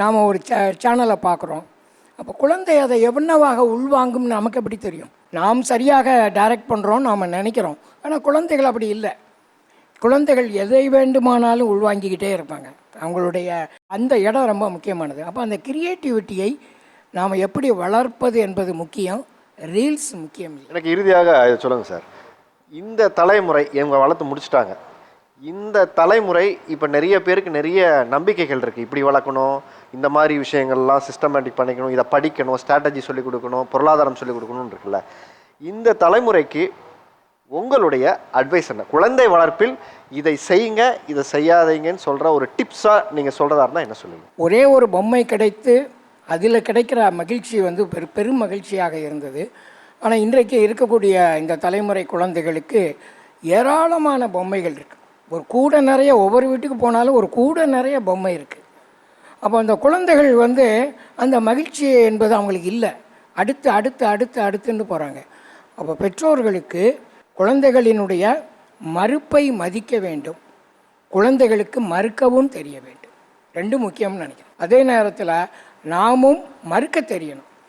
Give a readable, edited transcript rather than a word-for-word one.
நாம் ஒரு சேனலை பார்க்குறோம். அப்போ குழந்தை அதை எவ்வளவாக உள்வாங்கும்னு நமக்கு எப்படி தெரியும்? நாம் சரியாக டைரக்ட் பண்ணுறோம் நாம் நினைக்கிறோம், ஆனால் குழந்தைகள் அப்படி இல்லை. குழந்தைகள் எதை வேண்டுமானாலும் உள்வாங்கிக்கிட்டே இருப்பாங்க. அவங்களுடைய அந்த இடம் ரொம்ப முக்கியமானது. அப்போ அந்த கிரியேட்டிவிட்டியை நாம் எப்படி வளர்ப்பது என்பது முக்கியம், ரீல்ஸ் முக்கியம். எனக்கு இறுதியாக இதை சொல்லுங்கள் சார். இந்த தலைமுறை இவங்க வளர்த்து முடிச்சிட்டாங்க. இந்த தலைமுறை இப்போ நிறைய பேருக்கு நிறைய நம்பிக்கைகள் இருக்குது. இப்படி வளர்க்கணும், இந்த மாதிரி விஷயங்கள்லாம் சிஸ்டமேட்டிக் பண்ணிக்கணும், இதை படிக்கணும், ஸ்ட்ராட்டஜி சொல்லிக் கொடுக்கணும், பொருளாதாரம் சொல்லிக் கொடுக்கணும்னு இருக்குல்ல. இந்த தலைமுறைக்கு உங்களுடைய அட்வைஸ் என்ன? குழந்தை வளர்ப்பில் இதை செய்யுங்க, இதை செய்யாதீங்கன்னு சொல்கிற ஒரு டிப்ஸாக நீங்கள் சொல்கிறதா இருந்தால் என்ன சொல்லுங்கள்? ஒரே ஒரு பொம்மை கிடைத்து அதில் கிடைக்கிற மகிழ்ச்சி வந்து பெரும் மகிழ்ச்சியாக இருந்தது. ஆனால் இன்றைக்கு இருக்கக்கூடிய இந்த தலைமுறை குழந்தைகளுக்கு ஏராளமான பொம்மைகள் இருக்குது. ஒரு கூட நிறைய, ஒவ்வொரு வீட்டுக்கு போனாலும் ஒரு கூட நிறைய பொம்மை இருக்குது. அப்போ அந்த குழந்தைகள் வந்து அந்த மகிழ்ச்சி என்பது அவங்களுக்கு இல்லை. அடுத்து அடுத்து அடுத்து அடுத்துன்னு போகிறாங்க. அப்போ பெற்றோர்களுக்கு குழந்தைகளினுடைய மறுப்பை மதிக்க வேண்டும், குழந்தைகளுக்கு மறுக்கவும் தெரிய வேண்டும். ரெண்டும் முக்கியம்னு நினைக்கிறேன். அதே நேரத்தில் நாமும் மறுக்க தெரியணும்.